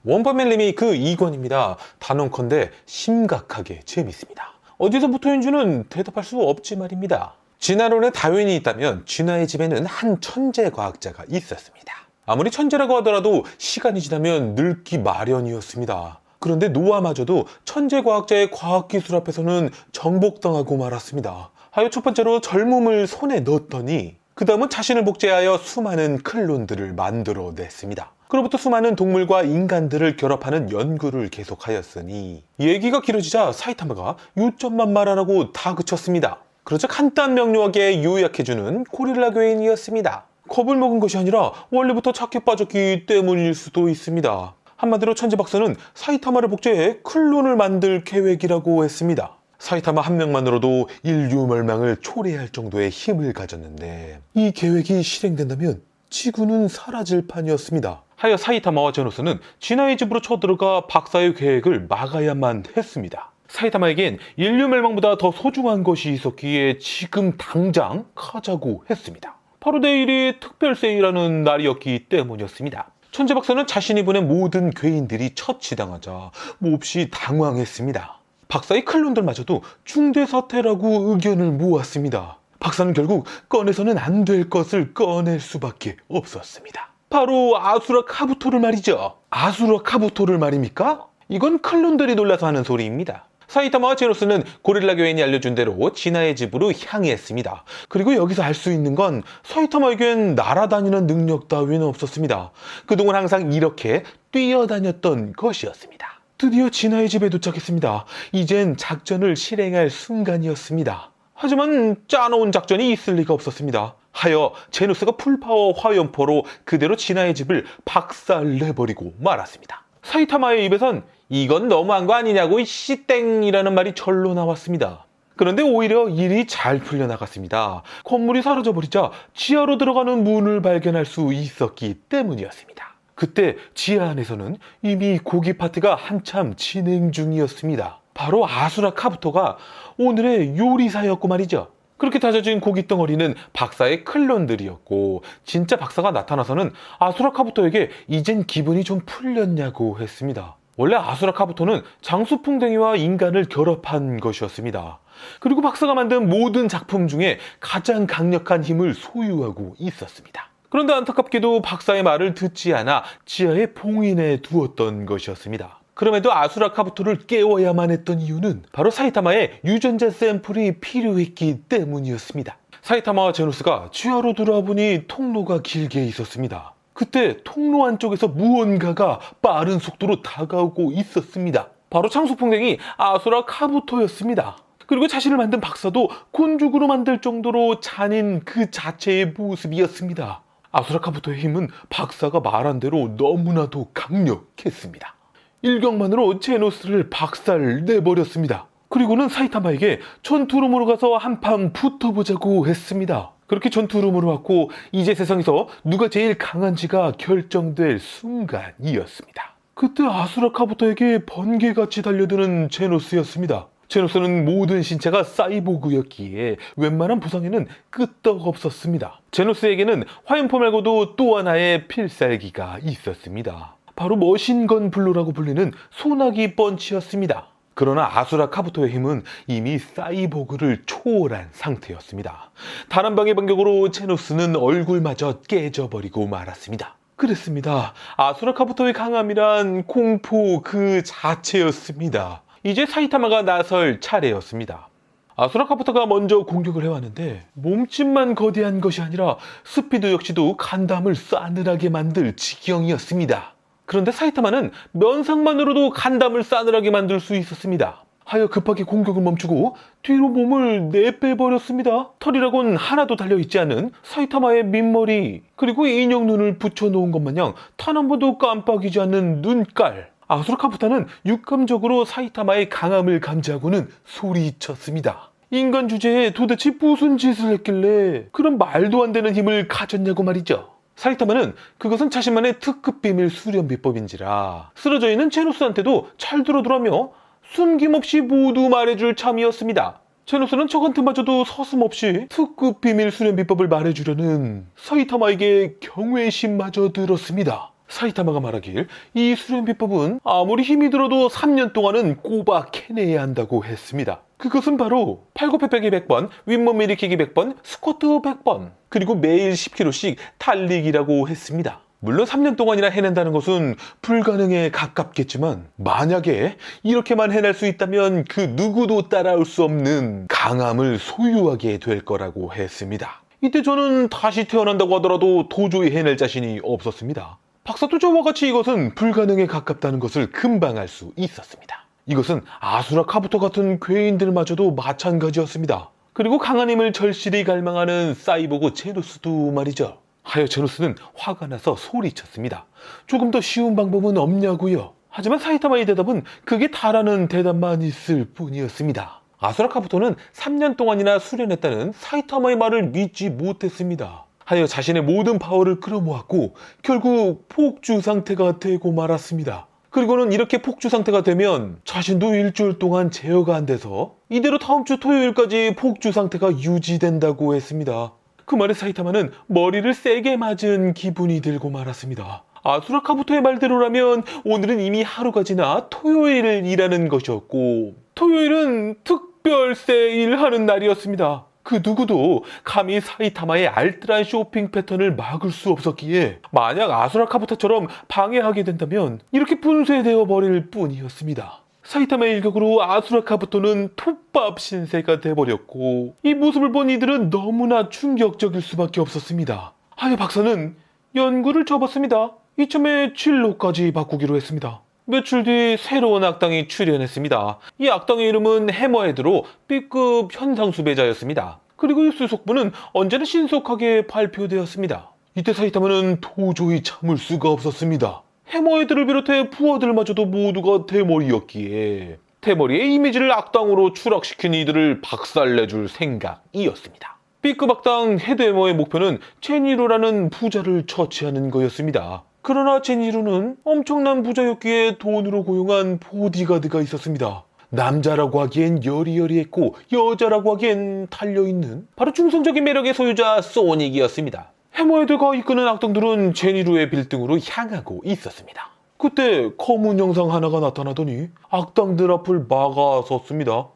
원펀맨 리메이크 2권입니다. 단언컨대 심각하게 재밌습니다. 어디서부터인지는 대답할 수 없지 말입니다. 진화론에 다윈이 있다면 진화의 집에는 한 천재 과학자가 있었습니다. 아무리 천재라고 하더라도 시간이 지나면 늙기 마련이었습니다. 그런데 노아마저도 천재 과학자의 과학기술 앞에서는 정복당하고 말았습니다. 하여 첫 번째로 젊음을 손에 넣었더니 그 다음은 자신을 복제하여 수많은 클론들을 만들어냈습니다. 그로부터 수많은 동물과 인간들을 결합하는 연구를 계속하였으니 얘기가 길어지자 사이타마가 요점만 말하라고 다 그쳤습니다. 그러자 간단 명료하게 요약해주는 고릴라 괴인이었습니다. 겁을 먹은 것이 아니라 원래부터 착해 빠졌기 때문일 수도 있습니다. 한마디로 천재박사는 사이타마를 복제해 클론을 만들 계획이라고 했습니다. 사이타마 한 명만으로도 인류 멸망을 초래할 정도의 힘을 가졌는데 이 계획이 실행된다면 지구는 사라질 판이었습니다. 하여 사이타마와 제노스는 진화의 집으로 쳐들어가 박사의 계획을 막아야만 했습니다. 사이타마에겐 인류 멸망보다 더 소중한 것이 있었기에 지금 당장 가자고 했습니다. 바로 내일이 특별 세일하는 날이었기 때문이었습니다. 천재 박사는 자신이 보낸 모든 괴인들이 처치당하자 몹시 당황했습니다. 박사의 클론들마저도 중대 사태라고 의견을 모았습니다. 박사는 결국 꺼내서는 안 될 것을 꺼낼 수밖에 없었습니다. 바로 아수라 카부토를 말이죠. 아수라 카부토를 말입니까? 이건 클론들이 놀라서 하는 소리입니다. 사이타마와 제노스는 고릴라 교인이 알려준 대로 진화의 집으로 향했습니다. 그리고 여기서 알 수 있는 건 사이타마에겐 날아다니는 능력 따위는 없었습니다. 그동안 항상 이렇게 뛰어다녔던 것이었습니다. 드디어 진화의 집에 도착했습니다. 이젠 작전을 실행할 순간이었습니다. 하지만 짜놓은 작전이 있을 리가 없었습니다. 하여 제노스가 풀파워 화염포로 그대로 진화의 집을 박살내버리고 말았습니다. 사이타마의 입에선 이건 너무한 거 아니냐고 씨땡이라는 말이 절로 나왔습니다. 그런데 오히려 일이 잘 풀려나갔습니다. 건물이 사라져버리자 지하로 들어가는 문을 발견할 수 있었기 때문이었습니다. 그때 지하 안에서는 이미 고기 파티가 한참 진행 중이었습니다. 바로 아수라 카부토가 오늘의 요리사였고 말이죠. 그렇게 다져진 고기 덩어리는 박사의 클론들이었고 진짜 박사가 나타나서는 아수라 카부토에게 이젠 기분이 좀 풀렸냐고 했습니다. 원래 아수라 카부토는 장수풍뎅이와 인간을 결합한 것이었습니다. 그리고 박사가 만든 모든 작품 중에 가장 강력한 힘을 소유하고 있었습니다. 그런데 안타깝게도 박사의 말을 듣지 않아 지하에 봉인해 두었던 것이었습니다. 그럼에도 아수라 카부토를 깨워야만 했던 이유는 바로 사이타마의 유전자 샘플이 필요했기 때문이었습니다. 사이타마와 제노스가 지하로 들어와보니 통로가 길게 있었습니다. 그때 통로 안쪽에서 무언가가 빠른 속도로 다가오고 있었습니다. 바로 장수풍뎅이 아수라 카부토였습니다. 그리고 자신을 만든 박사도 곤죽으로 만들 정도로 잔인 그 자체의 모습이었습니다. 아수라 카부토의 힘은 박사가 말한 대로 너무나도 강력했습니다. 일격만으로 제노스를 박살내버렸습니다. 그리고는 사이타마에게 전투룸으로 가서 한판 붙어보자고 했습니다. 그렇게 전투룸으로 왔고 이제 세상에서 누가 제일 강한지가 결정될 순간이었습니다. 그때 아수라 카부토에게 번개같이 달려드는 제노스였습니다. 제노스는 모든 신체가 사이보그였기에 웬만한 부상에는 끄떡없었습니다. 제노스에게는 화염포 말고도 또 하나의 필살기가 있었습니다. 바로 머신건 블로라고 불리는 소나기 펀치였습니다. 그러나 아수라 카부토의 힘은 이미 사이보그를 초월한 상태였습니다. 단 한 방의 반격으로 제노스는 얼굴마저 깨져버리고 말았습니다. 그랬습니다. 아수라 카부토의 강함이란 공포 그 자체였습니다. 이제 사이타마가 나설 차례였습니다. 아수라 카부토가 먼저 공격을 해왔는데 몸집만 거대한 것이 아니라 스피드 역시도 간담을 싸늘하게 만들 지경이었습니다. 그런데 사이타마는 면상만으로도 간담을 싸늘하게 만들 수 있었습니다. 하여 급하게 공격을 멈추고 뒤로 몸을 내빼버렸습니다. 털이라곤 하나도 달려있지 않은 사이타마의 민머리, 그리고 인형 눈을 붙여놓은 것 마냥 단 한 번도 깜빡이지 않는 눈깔. 아수라 카부토는 육감적으로 사이타마의 강함을 감지하고는 소리쳤습니다. 인간 주제에 도대체 무슨 짓을 했길래 그런 말도 안 되는 힘을 가졌냐고 말이죠. 사이타마는 그것은 자신만의 특급 비밀 수련 비법인지라 쓰러져 있는 제노스한테도 잘 들어두라며 숨김없이 모두 말해줄 참이었습니다. 제노스는 저한테마저도 서슴없이 특급 비밀 수련 비법을 말해주려는 사이타마에게 경외심마저 들었습니다. 사이타마가 말하길 이 수련 비법은 아무리 힘이 들어도 3년 동안은 꼬박 해내야 한다고 했습니다. 그것은 바로 팔굽혀펴기 100번, 윗몸 일으키기 100번, 스쿼트 100번, 그리고 매일 10kg씩 달리기라고 했습니다. 물론 3년 동안이나 해낸다는 것은 불가능에 가깝겠지만 만약에 이렇게만 해낼 수 있다면 그 누구도 따라올 수 없는 강함을 소유하게 될 거라고 했습니다. 이때 저는 다시 태어난다고 하더라도 도저히 해낼 자신이 없었습니다. 박사도 저와 같이 이것은 불가능에 가깝다는 것을 금방 알 수 있었습니다. 이것은 아수라 카부토 같은 괴인들마저도 마찬가지였습니다. 그리고 강한 힘을 절실히 갈망하는 사이보그 제노스도 말이죠. 하여 제노스는 화가 나서 소리쳤습니다. 조금 더 쉬운 방법은 없냐고요? 하지만 사이타마의 대답은 그게 다라는 대답만 있을 뿐이었습니다. 아수라 카부토는 3년 동안이나 수련했다는 사이타마의 말을 믿지 못했습니다. 하여 자신의 모든 파워를 끌어모았고 결국 폭주 상태가 되고 말았습니다. 그리고는 이렇게 폭주 상태가 되면 자신도 일주일 동안 제어가 안 돼서 이대로 다음 주 토요일까지 폭주 상태가 유지된다고 했습니다. 그 말에 사이타마는 머리를 세게 맞은 기분이 들고 말았습니다. 아수라 카부토의 말대로라면 오늘은 이미 하루가 지나 토요일을 일하는 것이었고 토요일은 특별 세일하는 날이었습니다. 그 누구도 감히 사이타마의 알뜰한 쇼핑 패턴을 막을 수 없었기에 만약 아수라 카부토처럼 방해하게 된다면 이렇게 분쇄되어 버릴 뿐이었습니다. 사이타마의 일격으로 아수라 카부토는 톱밥 신세가 돼버렸고 이 모습을 본 이들은 너무나 충격적일 수밖에 없었습니다. 하여 박사는 연구를 접었습니다. 이참에 진로까지 바꾸기로 했습니다. 며칠 뒤 새로운 악당이 출연했습니다. 이 악당의 이름은 해머헤드로 B급 현상수배자였습니다. 그리고 수속부는 언제나 신속하게 발표되었습니다. 이때 사이타마는 도저히 참을 수가 없었습니다. 해머헤드를 비롯해 부하들마저도 모두가 대머리였기에 대머리의 이미지를 악당으로 추락시킨 이들을 박살내줄 생각이었습니다. B급 악당 헤드해머의 목표는 제니루라는 부자를 처치하는 거였습니다. 그러나 제니루는 엄청난 부자였기에 돈으로 고용한 보디가드가 있었습니다. 남자라고 하기엔 여리여리했고 여자라고 하기엔 달려있는 바로 중성적인 매력의 소유자 소닉이었습니다. 해머헤드가 이끄는 악당들은 제니루의 빌딩으로 향하고 있었습니다. 그때 검은 영상 하나가 나타나더니 악당들 앞을 막아섰습니다.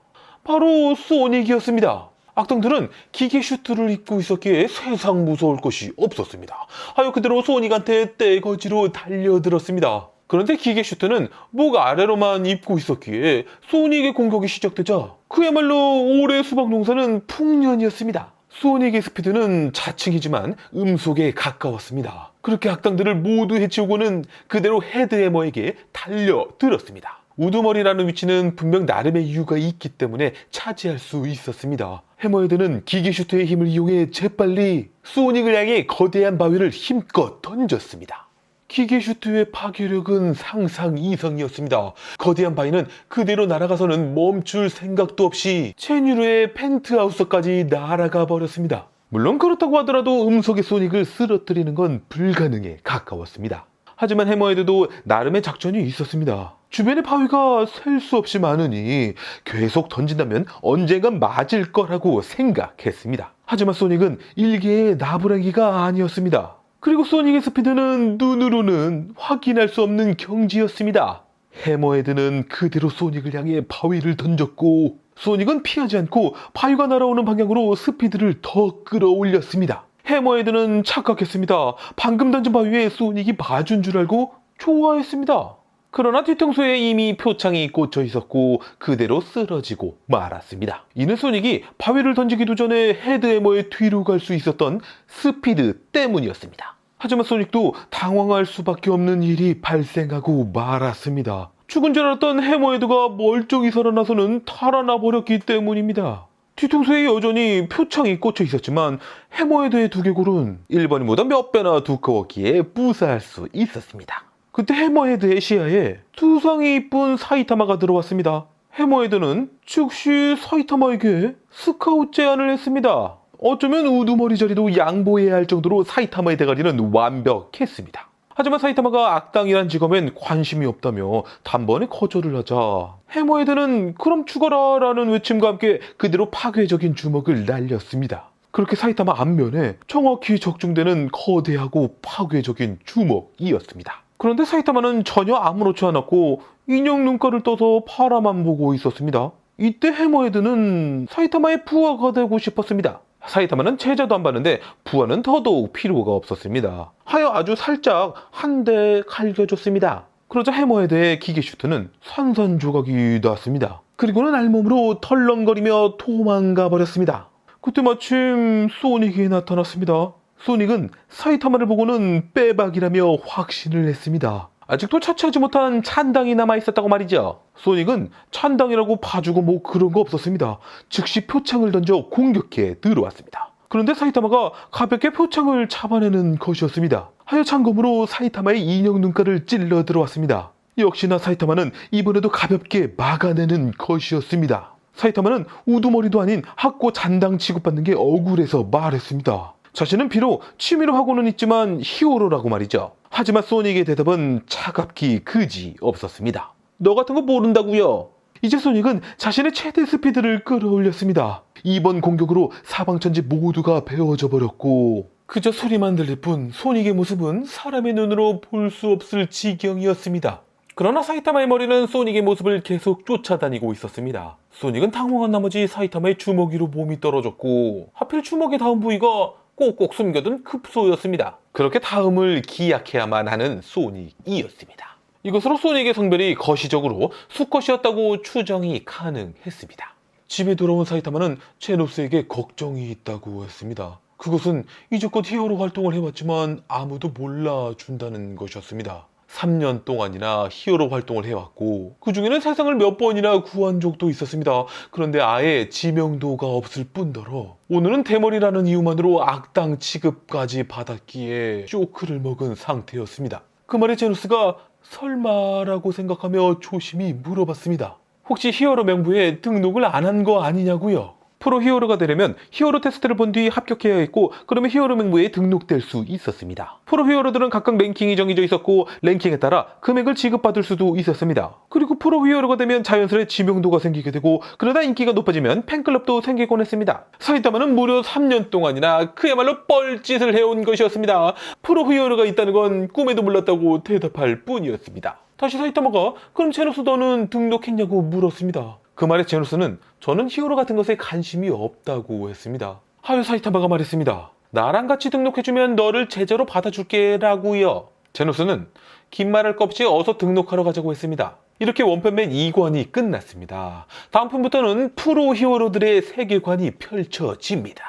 바로 소닉이었습니다. 악당들은 기계 슈트를 입고 있었기에 세상 무서울 것이 없었습니다. 하여 그대로 소닉한테 떼거지로 달려들었습니다. 그런데 기계 슈트는 목 아래로만 입고 있었기에 소닉의 공격이 시작되자 그야말로 올해 수박 농사는 풍년이었습니다. 소닉의 스피드는 자칭이지만 음속에 가까웠습니다. 그렇게 악당들을 모두 해치우고는 그대로 헤드해머에게 달려들었습니다. 우두머리라는 위치는 분명 나름의 이유가 있기 때문에 차지할 수 있었습니다. 해머헤드는 기계슈트의 힘을 이용해 재빨리 소닉을 향해 거대한 바위를 힘껏 던졌습니다. 기계슈트의 파괴력은 상상 이상이었습니다. 거대한 바위는 그대로 날아가서는 멈출 생각도 없이 제니루의 펜트하우스까지 날아가 버렸습니다. 물론 그렇다고 하더라도 음속의 소닉을 쓰러뜨리는 건 불가능에 가까웠습니다. 하지만 해머헤드도 나름의 작전이 있었습니다. 주변에 바위가 셀 수 없이 많으니 계속 던진다면 언젠간 맞을 거라고 생각했습니다. 하지만 소닉은 일개의 나부랭이가 아니었습니다. 그리고 소닉의 스피드는 눈으로는 확인할 수 없는 경지였습니다. 해머헤드는 그대로 소닉을 향해 바위를 던졌고 소닉은 피하지 않고 바위가 날아오는 방향으로 스피드를 더 끌어올렸습니다. 해머헤드는 착각했습니다. 방금 던진 바위에 소닉이 맞은 줄 알고 좋아했습니다. 그러나 뒤통수에 이미 표창이 꽂혀 있었고 그대로 쓰러지고 말았습니다. 이는 소닉이 바위를 던지기도 전에 헤드해머의 뒤로 갈 수 있었던 스피드 때문이었습니다. 하지만 소닉도 당황할 수밖에 없는 일이 발생하고 말았습니다. 죽은 줄 알았던 해머헤드가 멀쩡히 살아나서는 달아나 버렸기 때문입니다. 뒤통수에 여전히 표창이 꽂혀 있었지만 해머헤드의 두개골은 일반인보다 몇 배나 두꺼웠기에 무사할 수 있었습니다. 그때 해머헤드의 시야에 두상이 이쁜 사이타마가 들어왔습니다. 해머헤드는 즉시 사이타마에게 스카우트 제안을 했습니다. 어쩌면 우두머리 자리도 양보해야 할 정도로 사이타마의 대가리는 완벽했습니다. 하지만 사이타마가 악당이란 직업엔 관심이 없다며 단번에 거절을 하자 해머헤드는 그럼 죽어라 라는 외침과 함께 그대로 파괴적인 주먹을 날렸습니다. 그렇게 사이타마 앞면에 정확히 적중되는 거대하고 파괴적인 주먹이었습니다. 그런데 사이타마는 전혀 아무렇지 않았고 인형 눈가를 떠서 바라만 보고 있었습니다. 이때 해머헤드는 사이타마의 부하가 되고 싶었습니다. 사이타마는 제자도 안 받는데 부하는 더더욱 필요가 없었습니다. 하여 아주 살짝 한 대 갈겨줬습니다. 그러자 해머헤드의 기계 슈트는 산산조각이 났습니다. 그리고는 알몸으로 털렁거리며 도망가 버렸습니다. 그때 마침 소닉이 나타났습니다. 소닉은 사이타마를 보고는 빼박이라며 확신을 했습니다. 아직도 차치하지 못한 찬당이 남아있었다고 말이죠. 소닉은 찬당이라고 봐주고 뭐 그런 거 없었습니다. 즉시 표창을 던져 공격해 들어왔습니다. 그런데 사이타마가 가볍게 표창을 잡아내는 것이었습니다. 하여 창검으로 사이타마의 인형 눈가를 찔러 들어왔습니다. 역시나 사이타마는 이번에도 가볍게 막아내는 것이었습니다. 사이타마는 우두머리도 아닌 학고 잔당 취급받는 게 억울해서 말했습니다. 자신은 비록 취미로 하고는 있지만 히어로라고 말이죠. 하지만 소닉의 대답은 차갑기 그지 없었습니다. 너 같은 거 모른다고요? 이제 소닉은 자신의 최대 스피드를 끌어올렸습니다. 이번 공격으로 사방천지 모두가 베어져 버렸고 그저 소리만 들릴 뿐 소닉의 모습은 사람의 눈으로 볼 수 없을 지경이었습니다. 그러나 사이타마의 머리는 소닉의 모습을 계속 쫓아다니고 있었습니다. 소닉은 당황한 나머지 사이타마의 주먹 위로 몸이 떨어졌고 하필 주먹의 다음 부위가 꼭꼭 숨겨둔 급소였습니다. 그렇게 다음을 기약해야만 하는 소닉이었습니다. 이것으로 소닉의 성별이 거시적으로 수컷이었다고 추정이 가능했습니다. 집에 돌아온 사이타마는 제노스에게 걱정이 있다고 했습니다. 그것은 이제껏 히어로 활동을 해왔지만 아무도 몰라준다는 것이었습니다. 3년 동안이나 히어로 활동을 해왔고 그 중에는 세상을 몇 번이나 구한 적도 있었습니다. 그런데 아예 지명도가 없을 뿐더러 오늘은 대머리라는 이유만으로 악당 취급까지 받았기에 쇼크를 먹은 상태였습니다. 그 말에 제노스가 설마라고 생각하며 조심히 물어봤습니다. 혹시 히어로 명부에 등록을 안 한 거 아니냐고요? 프로 히어로가 되려면 히어로 테스트를 본 뒤 합격해야 했고 그러면 히어로 명부에 등록될 수 있었습니다. 프로 히어로들은 각각 랭킹이 정해져 있었고 랭킹에 따라 금액을 지급받을 수도 있었습니다. 그리고 프로 히어로가 되면 자연스레 지명도가 생기게 되고 그러다 인기가 높아지면 팬클럽도 생기곤 했습니다. 사이타마는 무려 3년 동안이나 그야말로 뻘짓을 해온 것이었습니다. 프로 히어로가 있다는 건 꿈에도 몰랐다고 대답할 뿐이었습니다. 다시 사이타마가 그럼 제노스 너는 등록했냐고 물었습니다. 그 말에 제노스는 저는 히어로 같은 것에 관심이 없다고 했습니다. 하여 사이타마가 말했습니다. 나랑 같이 등록해주면 너를 제자로 받아줄게 라고요. 제노스는 긴 말할 것 없이 어서 등록하러 가자고 했습니다. 이렇게 원편맨 2권이 끝났습니다. 다음 편부터는 프로 히어로들의 세계관이 펼쳐집니다.